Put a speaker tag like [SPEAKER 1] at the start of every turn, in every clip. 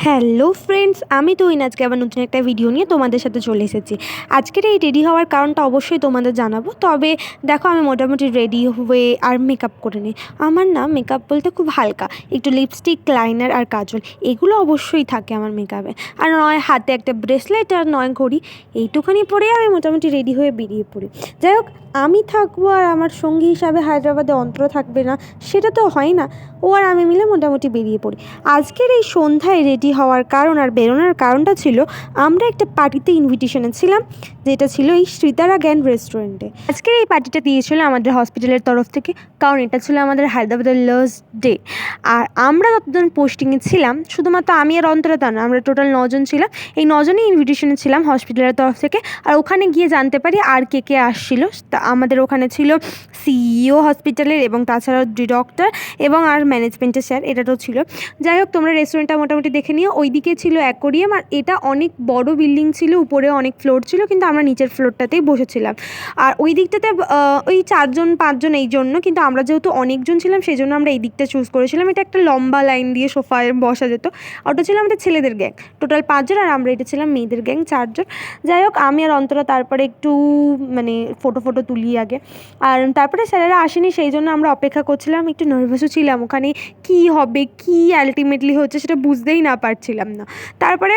[SPEAKER 1] Hello friends, আমি তুহিন আজকে আবার নতুন একটা ভিডিও নিয়ে তোমাদের সাথে চলে এসেছি। আজকের এই রেডি হওয়ার কারণটা অবশ্যই তোমাদের জানাবো। তবে দেখো, আমি মোটামুটি রেডি হয়ে আর মেকআপ করে নিই। আমার না মেকআপ বলতে খুব হালকা, একটু লিপস্টিক, লাইনার আর কাজল, এগুলো অবশ্যই থাকে আমার মেকআপে। আর নয় হাতে একটা ব্রেসলেট, আর নয় ঘড়ি, এইটুখানি পরে আমি মোটামুটি রেডি হয়ে বেরিয়ে পড়ি। যাই হোক, আমি থাকবো আর আমার সঙ্গী হিসাবে হায়দ্রাবাদে অন্তর থাকবে না, সেটা তো হয় না। ও আর আমি মিলে মোটামুটি বেরিয়ে পড়ি। আজকের এই সন্ধ্যায় রেডি হওয়ার কারণ আর বেরোনোর কারণটা ছিল, আমরা একটা পার্টিতে ইনভিটেশনে ছিলাম, যেটা ছিল এই শ্রীতারা জ্ঞান রেস্টুরেন্টে। আজকের এই পার্টিটা দিয়েছিল আমাদের হসপিটালের তরফ থেকে, কারণ এটা ছিল আমাদের হায়দ্রাবাদের লাস্ট ডে। আর আমরা যতজন পোস্টিংয়ে ছিলাম, শুধুমাত্র আমি আর অন্তরা তা না, আমরা টোটাল 9 জন ছিলাম। এই 9 জনই ইনভিটেশনে ছিলাম হসপিটালের তরফ থেকে। আর ওখানে গিয়ে জানতে পারি আর কে কে আসছিল। তা আমাদের ওখানে ছিল সিইও হসপিটালের, এবং তাছাড়াও ডক্টর এবং আর ম্যানেজমেন্টের স্যার, এটাও ছিল। যাই হোক, তোমরা রেস্টুরেন্টটা মোটামুটি দেখে নিও। ওইদিকে ছিল অ্যাকোরিয়াম, আর এটা অনেক বড় বিল্ডিং ছিল, উপরে অনেক ফ্লোর ছিল, কিন্তু আমরা নিচের ফ্লোরটাতেই বসেছিলাম। আর ওই দিকটাতে ওই 4-5 জন এই জন্য, কিন্তু আমরা যেহেতু অনেকজন ছিলাম সেই জন্য আমরা এই দিকটা চুজ করেছিলাম। এটা একটা লম্বা লাইন দিয়ে সোফায় বসা যেত। ওটা ছিল আমাদের ছেলেদের গ্যাং, টোটাল 5 জন, আর আমরা এটা ছিলাম মেয়েদের গ্যাং 4 জন। যাই হোক, আমি আর অন্তরা তারপরে একটু ফটো তুলি আগে। আর তারপরে স্যারেরা আসেনি, সেই জন্য আমরা অপেক্ষা করছিলাম, একটু নার্ভাসও ছিলাম। ওখানে কী হবে, কী আলটিমেটলি হচ্ছে সেটা বুঝতেই না পারছিলাম না। তারপরে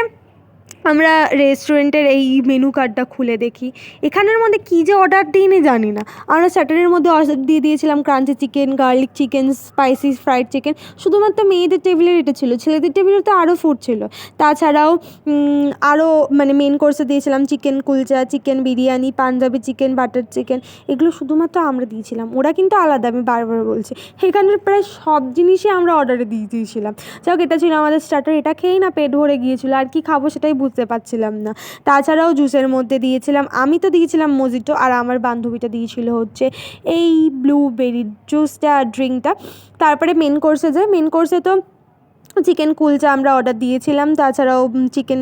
[SPEAKER 1] আমরা রেস্টুরেন্টের এই মেনু কার্ডটা খুলে দেখি, এখানের মধ্যে কী যে অর্ডার দিইনি জানি না। আমরা স্যাটারডের মধ্যে অর্ডার দিয়ে দিয়েছিলাম crunchy chicken, garlic chicken, spicy fried chicken. শুধুমাত্র মেয়েদের টেবিলের এটা ছিল, ছেলেদের টেবিলের তো আরও ফুড ছিল। তাছাড়াও আরও মেন কোর্সে দিয়েছিলাম chicken kulcha, chicken biryani, Punjabi chicken, butter chicken, এগুলো শুধুমাত্র আমরা দিয়েছিলাম। ওরা কিন্তু আলাদা, আমি বারবার বলছি। এখানের প্রায় সব জিনিসই আমরা অর্ডারে দিয়ে দিয়েছিলাম। যাই হোক, এটা ছিল আমাদের স্টার্টার। এটা খেয়েই না পেট ভরে গিয়েছিলো, আর কি খাবো সেটাই বুঝতে পারছিলাম না। তাছাড়াও জুসের মধ্যে দিয়েছিলাম, আমি তো দিয়েছিলাম মজিটো, আর আমার বান্ধবীটা দিয়েছিল হচ্ছে এই ব্লুবেরি জুসটা, ড্রিঙ্কটা। তারপরে মেন কোর্সে তো চিকেন কুলচা আমরা অর্ডার দিয়েছিলাম, তাছাড়াও চিকেন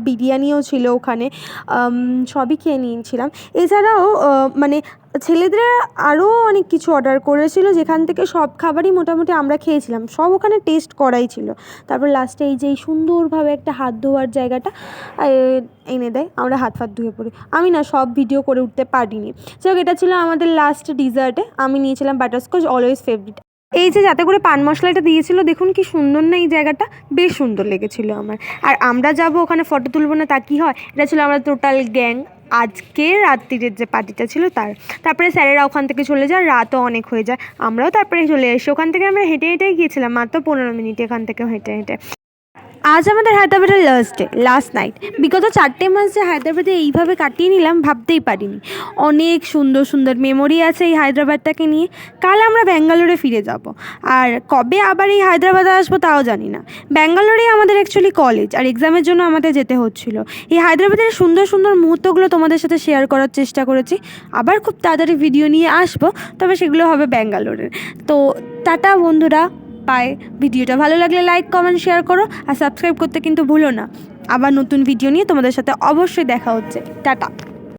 [SPEAKER 1] বিরিয়ানিও ছিল ওখানে। সবই খেয়ে নিয়েছিলাম। এছাড়াও ছেলেদের আরও অনেক কিছু অর্ডার করেছিল, যেখান থেকে সব খাবারই মোটামুটি আমরা খেয়েছিলাম, সব ওখানে টেস্ট করাই ছিল। তারপর লাস্টে এই যে সুন্দরভাবে একটা হাত ধোয়ার জায়গাটা এনে দেয়, আমরা হাত ধুয়ে পড়ি। আমি না সব ভিডিও করে উঠতে পারিনি। যাই হোক, এটা ছিল আমাদের লাস্ট ডিজার্টে। আমি নিয়েছিলাম বাটারস্কচ, অলওয়েজ ফেভারিট। এই যে যাতে করে পান মশলাটা দিয়েছিল, দেখুন কি সুন্দর না এই জায়গাটা, বেশ সুন্দর লেগেছিলো আমার। আর আমরা যাব ওখানে ফটো তুলবো না তা কি হয়? এটা ছিল আমরা টোটাল গ্যাং, আজকে রাত্রিরের যে পার্টিটা ছিল তার। তারপরে স্যারেরা ওখান থেকে চলে যায়, রাতও অনেক হয়ে যায়। আমরাও তারপরে চলে এসে ওখান থেকে আমরা হেঁটে হেঁটেই গিয়েছিলাম, মাত্র 15 মিনিট এখান থেকে হেঁটে হেঁটে। আজ আমাদের হায়দ্রাবাদের লাস্ট নাইট। বিগত 4টে মাস যে হায়দ্রাবাদে এইভাবে কাটিয়ে নিলাম ভাবতেই পারিনি। অনেক সুন্দর সুন্দর মেমোরি আছে এই হায়দ্রাবাদটাকে নিয়ে। কাল আমরা ব্যাঙ্গালোরে ফিরে যাব, আর কবে আবার এই হায়দ্রাবাদে আসবো তাও জানি না। ব্যাঙ্গালোরেই আমাদের অ্যাকচুয়ালি কলেজ, আর এক্সামের জন্য আমাদের যেতে হচ্ছিলো। এই হায়দ্রাবাদের সুন্দর সুন্দর মুহূর্তগুলো তোমাদের সাথে শেয়ার করার চেষ্টা করেছি। আবার খুব তাড়াতাড়ি ভিডিও নিয়ে আসবো, তবে সেগুলো হবে ব্যাঙ্গালোরের। তো টাটা বন্ধুরা, পায়। ভিডিওটা ভালো লাগলে লাইক, কমেন্ট, শেয়ার করো, আর সাবস্ক্রাইব করতে কিন্তু ভুলো না। আবার নতুন ভিডিও নিয়ে তোমাদের সাথে অবশ্যই দেখা হচ্ছে। টাটা।